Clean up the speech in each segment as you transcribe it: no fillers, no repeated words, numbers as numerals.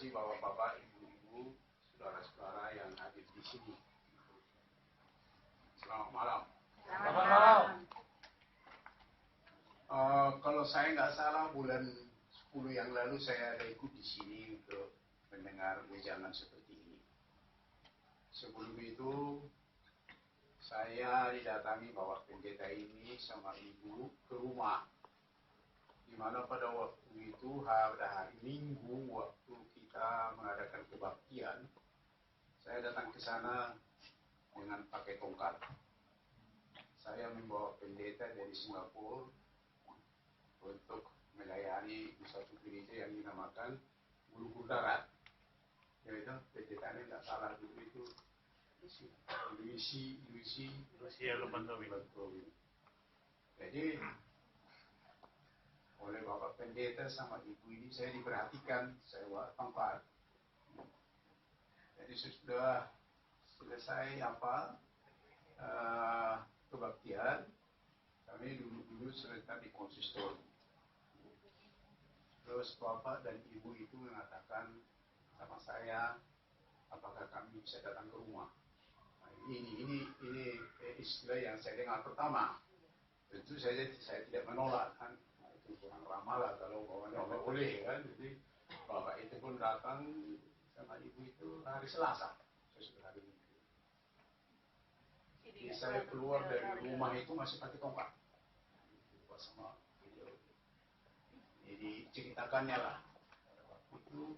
kasih bapak-bapak, ibu-ibu, saudara-saudara yang hadir di sini. Selamat malam. Selamat malam. Kalau saya nggak salah bulan 10 yang lalu saya ada ikut di sini untuk mendengar wejangan seperti ini. Sebelum itu saya didatangi Bapak Pendeta ini sama ibu ke rumah, di mana pada waktu itu pada hari Minggu waktu kita mengadakan kebaktian, saya datang ke sana dengan pakai tongkat. Saya membawa pendeta dari Singapura untuk melayani di satu gereja yang dinamakan Guru Darat. Yaitu pendetanya nggak salah dulu itu Lucia Lebantowi. Jadi oleh Bapak Pendeta sama Ibu ini saya diperhatikan, saya bawa tongkat. Jadi sudah selesai kebaktian, kami duduk sebentar di konsistori. Terus Bapak dan Ibu itu mengatakan sama saya, apakah kami bisa datang ke rumah? Nah, ini istilah yang saya dengar pertama. Tentu saya tidak menolak kan. Nah, itu kurang ramah lah kalau nggak boleh kan. Jadi Bapak itu pun datang sama Ibu itu hari Selasa. Saya sudah hari Minggu. Jadi saya keluar dari rumah itu masih pakai tongkat. Sama video. Jadi ceritakannya lah. Itu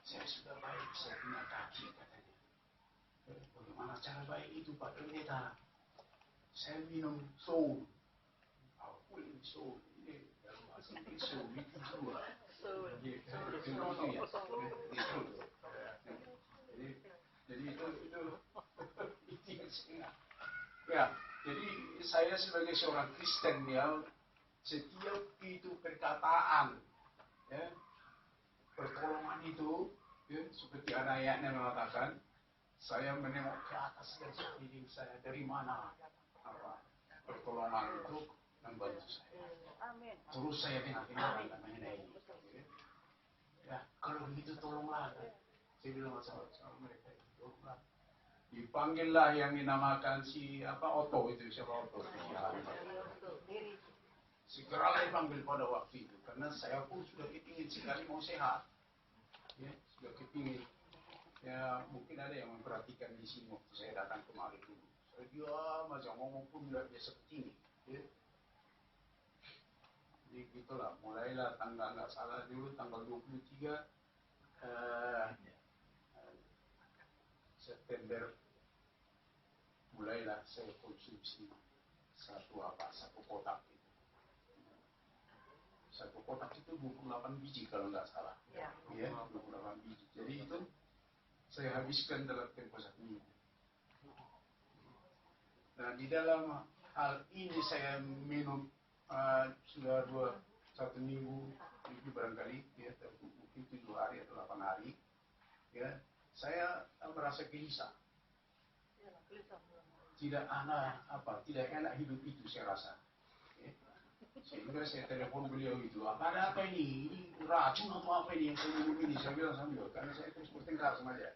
saya sudah baik, saya punya kaki katanya. Bagaimana cara baik itu Pak Pendeta? Saya minum soul. Aku ini soul. Ini dalam bahasa Inggris soul itu dua. Jadi itu yang saya. Ya, jadi saya sebagai seorang Kristen ya, setiap itu perkataan, ya, pertolongan itu, ya, seperti ada ayatnya mengatakan, saya menengok ke atas dan sekeliling saya dari mana pertolongan itu membantu saya. Terus saya dengar namanya ini. Ya, kalau begitu tolonglah. Saya bilang sama mereka, tolonglah. Dipanggillah yang dinamakan Otto itu, siapa Otto? Segeralah dipanggil pada waktu itu, karena saya pun sudah kepingin sekali mau sehat. Ya, sudah kepingin. Ya, mungkin ada yang memperhatikan di sini waktu saya datang kemarin dulu. Saya diam aja, ngomong pun tidak biasa seperti ini. Ya. Jadi gitulah, mulailah tanggal nggak salah dulu tanggal 23 September mulailah saya konsumsi satu kotak itu. Satu kotak itu 28 biji kalau nggak salah. Ya, 28 biji. Jadi itu saya habiskan dalam tempo 1 minggu. Nah, di dalam hal ini saya minum sudah 1 minggu, itu barangkali ya, mungkin 7 hari atau 8 hari. Ya, saya merasa gelisah. Tidak enak hidup itu saya rasa. Ya. Sehingga saya telepon beliau itu, ada apa ini? Ini racun atau apa ini yang saya minum ini? Saya bilang sambil, karena saya terus bertengkar sama dia.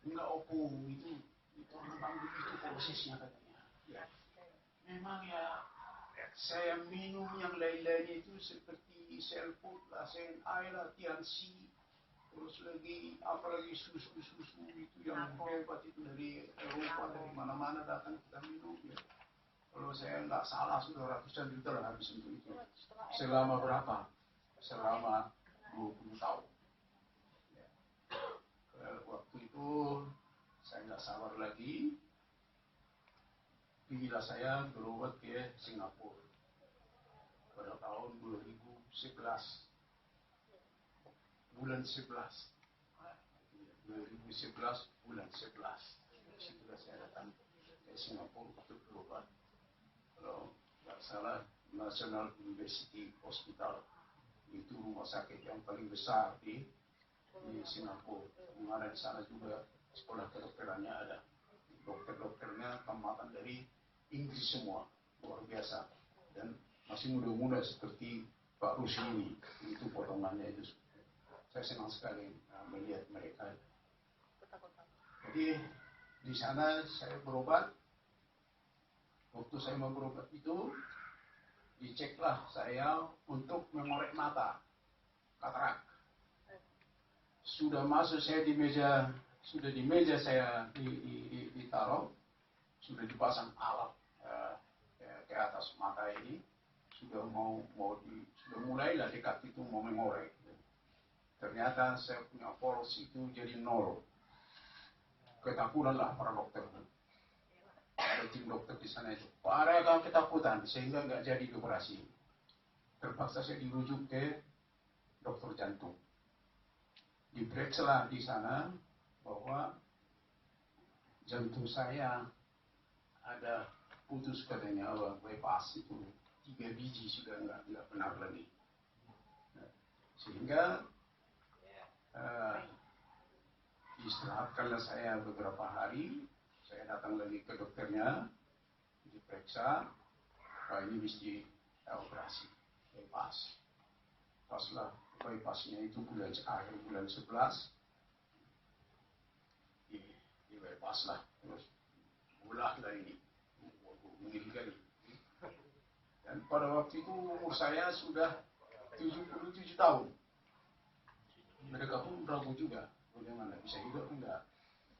Enggak opung itu orang panggil itu prosesnya katanya. Ya. Memang ya, saya minum yang lain-lain itu seperti Selput, Lasen, Air, Tiansi. Terus apalagi susu itu yang hebat itu dari Eropa, dari mana-mana datang kita minum ya. Kalau saya nggak salah sudah ratusan juta lah habis untuk itu. Selama berapa? Selama 20 tahun. Ya. Waktu itu saya nggak sabar lagi. Pergilah saya berobat ke Singapura pada tahun 2011. Bulan 11 bulan 11 situlah saya datang ke Singapura untuk berobat. Kalau nggak salah National University Hospital itu rumah sakit yang paling besar di Singapura. Di sana juga sekolah kedokterannya ada. Dokter-dokternya tamatan dari Inggris semua, luar biasa, dan masih muda-muda seperti Pak Rusli itu potongannya itu. Saya senang sekali melihat mereka. Jadi di sana saya berobat. Waktu saya mau berobat itu diceklah saya untuk mengorek mata, katarak. Sudah masuk saya di meja, sudah di meja saya ditaruh, sudah dipasang alat ke atas mata ini, sudah sudah mulailah dekat itu mau mengorek. Ternyata saya punya polos itu jadi 0. Ketakutanlah para dokter. Ada tim dokter di sana itu. Ada ketakutan sehingga nggak jadi operasi. Terpaksa saya dirujuk ke dokter jantung. Diperiksa di sana bahwa jantung saya ada putus katanya, bypass itu 3 biji sudah nggak benar lagi. Sehingga istirahatkanlah saya beberapa hari. Saya datang lagi ke dokternya, diperiksa, ini mesti operasi bypass. Paslah bypassnya itu akhir bulan 11, di bypass lah, terus ulah lah ini, mengilgari. Dan pada waktu itu umur saya sudah 77 tahun. Mereka pun ragu juga, bagaimana bisa hidup enggak.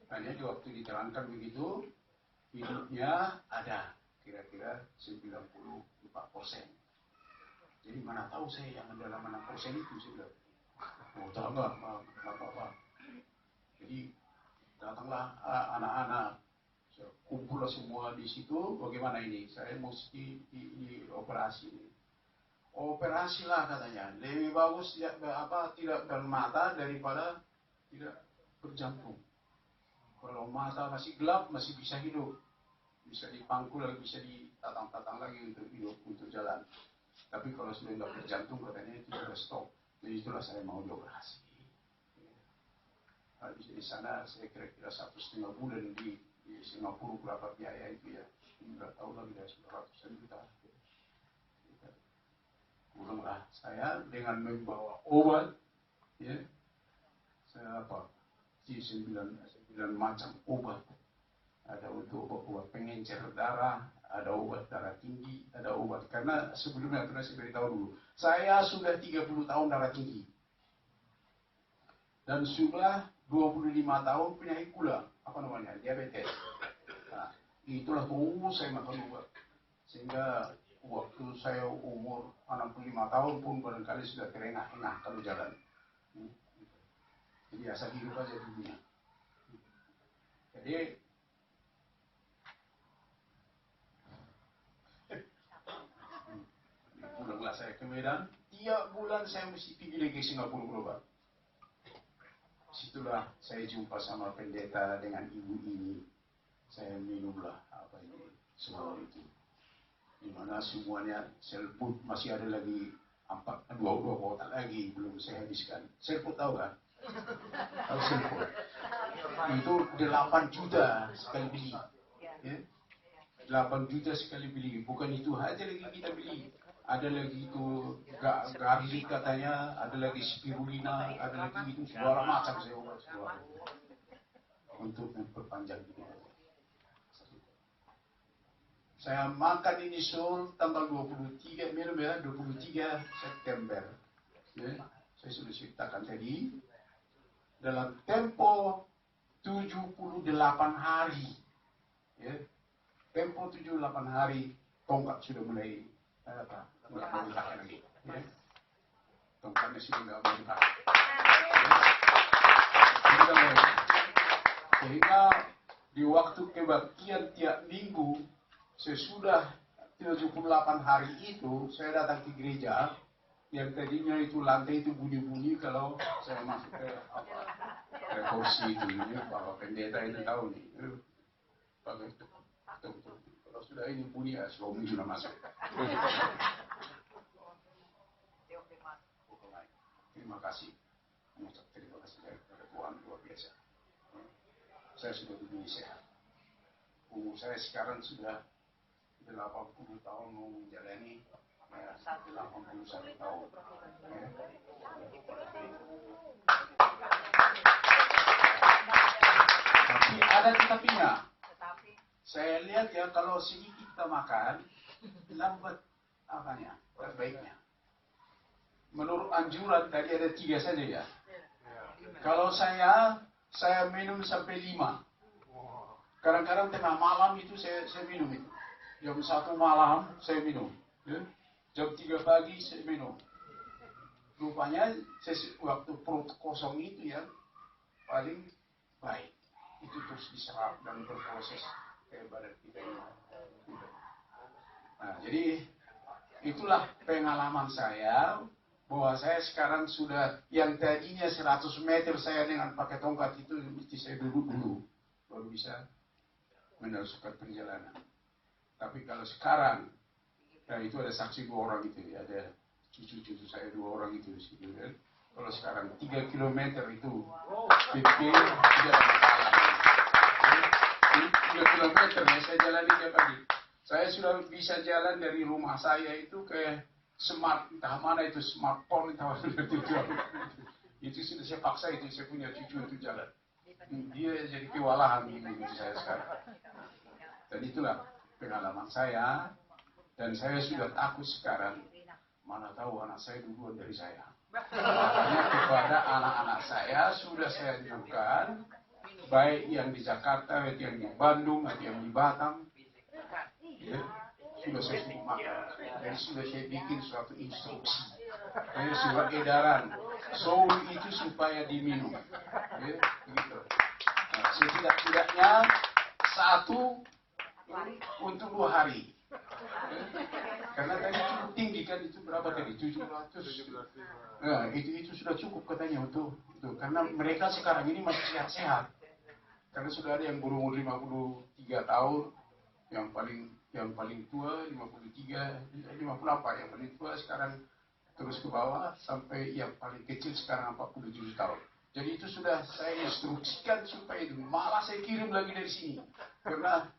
Hanya di waktu diterangkan begitu, hidupnya ada kira-kira 94%. Jadi mana tahu saya yang dalam 6% itu sudah. Oh, tahu enggak apa-apa. Jadi datanglah anak-anak, kumpul semua di situ. Bagaimana ini? Saya mesti di operasi. Operasilah katanya. Lebih bagus tidak bermata daripada tidak berjantung. Kalau mata masih gelap, masih bisa hidup. Bisa dipangkul lagi, bisa ditatang-tatang lagi untuk hidup, untuk jalan. Tapi kalau sudah nggak berjantung, katanya itu sudah stop. Jadi itulah saya mau dioperasi. Nah, di sana saya kira-kira 1,5 bulan di Singapura, berapa biaya itu ya. Nggak tahu lagi, dari 900 juta. Pulanglah saya dengan membawa obat, ya. Saya di 9 macam obat. Ada untuk obat pengencer darah, ada obat darah tinggi, ada obat. Karena sebelumnya pernah saya beritahu dulu, saya sudah 30 tahun darah tinggi. Dan sudah 25 tahun penyakit gula, diabetes. Nah, itulah saya makan obat. Sehingga waktu saya umur 65 tahun pun barangkali sudah terengah-engah kalau jalan. Jadi asal hidup aja di dunia. Jadi pulanglah saya ke Medan. Tiap bulan saya mesti pergi lagi ke Singapura berobat. Situlah saya jumpa sama pendeta dengan ibu ini. Saya minumlah semua itu. Di mana semuanya selput masih ada lagi 2 kotak lagi belum saya habiskan. Selput tahu kan? Tahu selput? Itu 8 juta sekali beli. Ya? 8 juta sekali beli. Bukan itu aja lagi kita beli. Ada lagi itu garlic katanya, ada lagi spirulina, ada lagi itu segala macam saya obat semua untuk memperpanjang hidup. Saya makan ini tanggal 23 September. Ya, saya sudah ceritakan tadi. Dalam tempo 78 hari. Ya, tempo 78 hari, tongkat sudah mulai nggak bergerak lagi. Ya. Tongkatnya sudah nggak bergerak. Ya. Sehingga di waktu kebaktian tiap minggu, sesudah 78 hari itu, saya datang ke gereja, yang tadinya itu lantai itu bunyi-bunyi kalau saya masuk ke kursi itu, Bapak pendeta itu tahu nih, pakai kalau sudah ini bunyi ya suami sudah masuk. Terima kasih, mengucap terima kasih kepada Tuhan luar biasa. Saya sudah begini sehat. Umur saya sekarang sudah 80 tahun mau menjalani Ya, 81 tahun. Ya. Tapi ada tetapinya. Saya lihat ya, kalau sedikit kita makan, lambat apanya, terbaiknya. Menurut anjuran tadi ada 3 saja ya. Kalau saya minum sampai 5. Kadang-kadang tengah malam itu saya minum itu. Jam 1 malam saya minum. Ya. Jam 3 pagi saya minum. Rupanya waktu perut kosong itu ya paling baik. Itu terus diserap dan berproses ke badan kita ini. Nah, jadi itulah pengalaman saya bahwa saya sekarang sudah yang tadinya 100 meter saya dengan pakai tongkat itu mesti saya duduk dulu baru bisa meneruskan perjalanan. Tapi kalau sekarang, nah itu ada saksi 2 orang itu, ada cucu-cucu saya 2 orang itu, gitu kan. Kalau sekarang 3 kilometer itu pikir tidak ada masalah. 3 kilometer ya saya jalani tiap pagi. Saya sudah bisa jalan dari rumah saya itu ke smart, entah mana itu smartphone, entah mana itu jalan. Itu sudah saya paksa itu, saya punya cucu itu jalan. Dia jadi kewalahan ini saya sekarang. Dan itulah pengalaman saya, dan saya sudah takut sekarang. Mana tahu anak saya duluan dari saya. Makanya kepada anak-anak saya sudah saya anjurkan, baik yang di Jakarta, baik yang di Bandung, baik yang di Batam, ya, sudah saya suruh makan. Dan sudah saya bikin suatu instruksi, surat edaran, soul itu supaya diminum, ya, begitu. Nah, setidak-tidaknya 1 untuk 2 hari. Karena tadi cukup tinggi kan, itu berapa tadi? 700. Nah, itu sudah cukup katanya untuk itu. Karena mereka sekarang ini masih sehat-sehat. Karena sudah ada yang berumur 53 tahun, yang paling tua 53, 54, yang paling tua sekarang terus ke bawah sampai yang paling kecil sekarang 47 tahun. Jadi itu sudah saya instruksikan supaya itu. Malah saya kirim lagi dari sini. Karena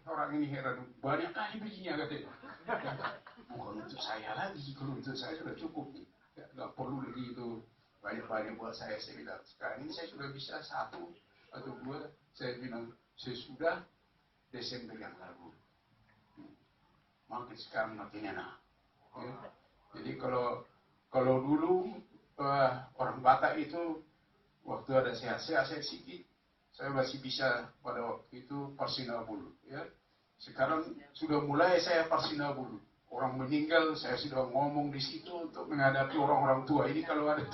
orang ini heran, banyak kali bijinya katanya. Bukan untuk saya lagi, kalau untuk saya sudah cukup. Ya, nggak perlu lagi itu banyak-banyak buat saya bilang. Sekarang ini saya sudah bisa 1 atau 2, saya bilang sesudah Desember yang lalu. Makin sekarang makin enak. Ya. Jadi kalau dulu orang Batak itu waktu ada sehat-sehat saya sedikit, saya masih bisa pada waktu itu parsinabul, ya. Sekarang sudah mulai saya parsinabul. Orang meninggal, saya sudah ngomong di situ untuk menghadapi orang-orang tua. Ini kalau ada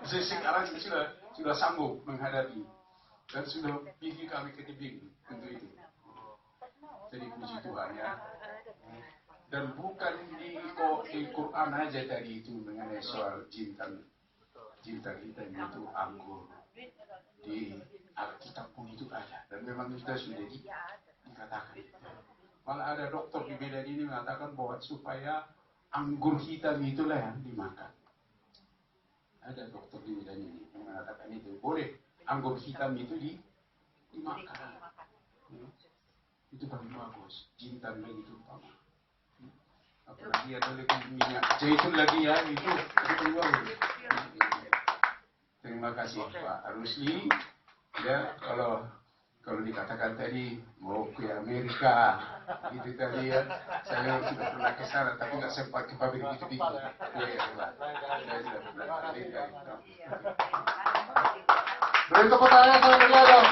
saya sekarang sudah sanggup menghadapi. Dan sudah pergi kami ke tebing untuk itu. Jadi puji Tuhan ya. Dan bukan di Quran aja tadi itu mengenai soal jintan hitam itu anggur. Di Alkitab pun itu ada, dan memang sudah dikatakan. Malah ada dokter di Medan ini mengatakan bahwa supaya anggur hitam itulah yang dimakan. Ada dokter di Medan ini yang mengatakan itu boleh anggur hitam itu dimakan. Itu paling bagus. Jintan lagi itu utama. Apalagi ada lagi minyak zaitun lagi ya, itu paling bagus. Terima kasih Pak Rusli. Ya, kalau dikatakan tadi mau ke Amerika, itu tadi ya, saya sudah pernah ke sana, tapi nggak sempat ke pabrik itu bikin. Ya, saya sudah pernah. Beri tepuk tangan sama beliau dong.